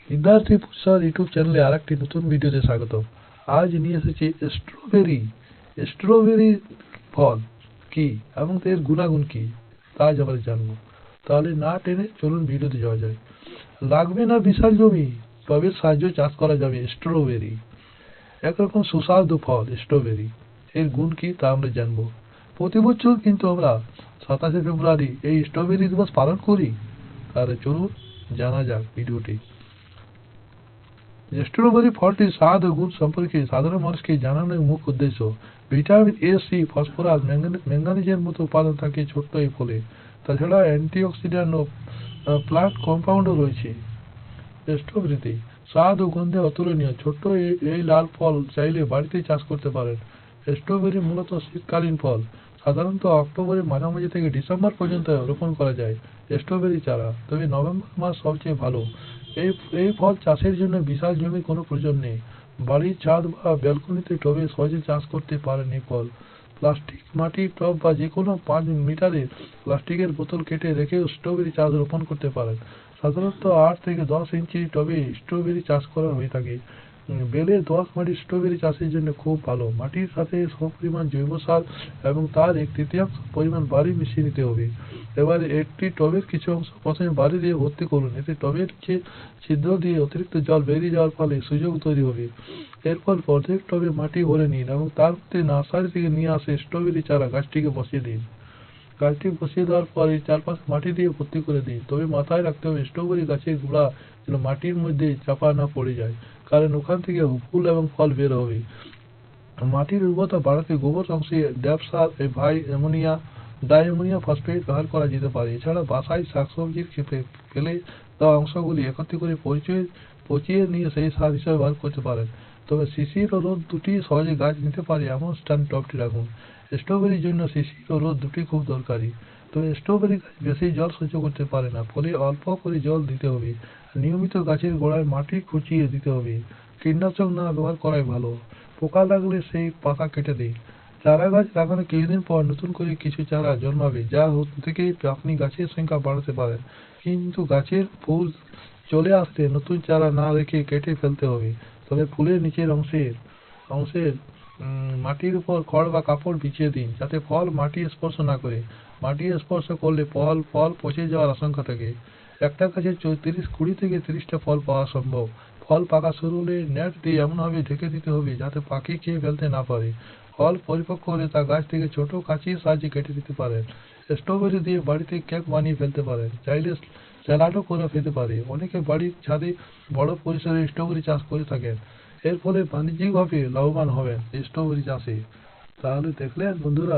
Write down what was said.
বিদ্যার্থী প্রসাদ YouTube চ্যানেলে আরেকটি নতুন ভিডিওতে স্বাগত। আজ নিয়ে এসেছি স্ট্রবেরি ফল কি এবং এর গুণাগুণ কি তা আজ আমরা জানবো। তাহলে না টেনে চলুন ভিডিওতে যাওয়া যায়। লাগবে না বিশাল জমি, টবের সাহায্যে চাষ করা যাবে স্ট্রবেরি। একরকম সুস্বাদু ফল স্ট্রবেরি। এর গুণ কি তা আমরা জানবো। প্রতি বছর কিন্তু আমরা 27শে ফেব্রুয়ারি এই স্ট্রবেরি দিবস পালন করি। তাহলে চলুন জানা যাক ভিডিওটি। স্ট্রবেরি ফলটির স্বাদ ও গুণ সম্পর্কে সাধারণ মানুষকে জানানোর মুখ্য উদ্দেশ্য। ভিটামিন এ, সি, ফসফরাস, ম্যাঙ্গানিজের মতো উপাদান থাকে ছোট্ট এই ফলে। তাছাড়া অ্যান্টিঅক্সিডেন্ট ও প্লান্ট কম্পাউন্ডও রয়েছে স্ট্রবেরিতে। স্বাদ ও গন্ধে অতুলনীয় ছোট্ট এই লাল ফল চাইলে বাড়িতেই চাষ করতে পারেন। স্ট্রবেরি মূলত শীতকালীন ফল। সাধারণত অক্টোবরের মাঝামাঝি থেকে ডিসেম্বর পর্যন্ত রোপণ করা যায় স্ট্রবেরি চারা, তবে নভেম্বর মাস সবচেয়ে ভালো। এই এই ফল চাষের জন্য বিশাল জমির কোনো প্রয়োজন নেই। বাড়ির ছাদ বা ব্যালকনিতে টবে সহজে চাষ করতে পারেন এই ফল। প্লাস্টিক, মাটির টব বা যে কোনো 5 মিটারের প্লাস্টিকের বোতল কেটে রেখেও স্ট্রবেরি চাষ রোপণ করতে পারেন। সাধারণত 8 থেকে 10 ইঞ্চি টবে স্ট্রবেরি চাষ করা হয়ে থাকে। বেলের দোআঁশ মাটি স্ট্রবেরি চাষের জন্য খুব ভালো। মাটির সাথে সমপরিমাণ জৈব সার এবং তার 1/3 পরিমাণ বালি মিশিয়ে নিতে হবে। এবার একটি টবের কিছু অংশ প্রথমে বালি দিয়ে ভর্তি করুন, এতে টবের ছিদ্র দিয়ে অতিরিক্ত জল বেরিয়ে যাওয়ার ফলে সুযোগ তৈরি হবে। এরপর অর্ধেক টবে মাটি ভরে নিন এবং তার মধ্যে নার্সারি থেকে নিয়ে আসে স্ট্রবেরি চারা গাছটিকে বসিয়ে দিন। গাছটি বসিয়ে দেওয়ার পর এর চারপাশে মাটি দিয়ে ভর্তি করে দিন। তবে মাথায় রাখতে হবে স্ট্রবেরি গাছের গোড়া যেন মাটির মধ্যে চাপা না পড়ে যায়, কারণ ওখান থেকে ফুল এবং ফল বের হবে। মাটির উর্বরতা বাড়াতে গোবর অংশে ড্যাপ সার, ডাইঅ্যামোনিয়াম ফসফেট ব্যবহার করা যেতে পারে। এছাড়া বাসায় শাকসবজির ক্ষেতে ফেলে দেওয়া অংশগুলি একত্র করে পচিয়ে নিয়ে সেই সার হিসেবে ব্যবহার করতে পারেন। তবে শিশির ও রোদ দুটি সহজে গাছ নিতে পারে এমন স্থানে টবটি রাখুন। স্ট্রবেরির জন্য শিশির ও রোদ দুটি খুব দরকারি। তবে স্ট্রবেরি গাছ বেশি জল সহ্য করতে পারে না, ফলে অল্প করে জল দিতে হবে। নিয়মিত গাছের গোড়ায় মাটি খুঁচিয়ে দিতে হবে। কীটনাশক না ব্যবহার করাই ভালো। পোকা লাগলে সেই পাতা কেটে দিন। চারা গাছ লাগানোর কিছুদিন পর নতুন করে কিছু চারা জন্মাবে, যা থেকে আপনি গাছের সংখ্যা বাড়াতে পারেন। কিন্তু গাছের ফুল চলে আসতে নতুন চারা না রেখে কেটে ফেলতে হবে। তবে ফুলের নিচের অংশের মাটির উপর খড় বা কাপড় বিছিয়ে দিন, যাতে ফল মাটি স্পর্শ না করে। মাটি স্পর্শ করলে ফল পচে যাওয়ার আশঙ্কা থাকে। একটা গাছে 20 থেকে 30টা ফল পাওয়া সম্ভব। ফল পাকা শুরু হলে নেট দিয়ে এমনভাবে ঢেকে দিতে হবে যাতে পাখি খেয়ে ফেলতে না পারে। ফল পরিপক্ক হলে তা গাছ থেকে ছোট কাঁচির সাহায্যে কেটে দিতে পারেন। স্ট্রবেরি দিয়ে বাড়িতে কেক বানিয়ে ফেলতে পারেন, চাইলে স্যালাডও করে ফেলতে পারে। অনেকে বাড়ির ছাদে বড় পরিসরে স্ট্রবেরি চাষ করে থাকেন। এর ফলে বাণিজ্যিকভাবে লাভবান হবেন স্ট্রবেরি চাষে। তাহলে দেখলেন বন্ধুরা।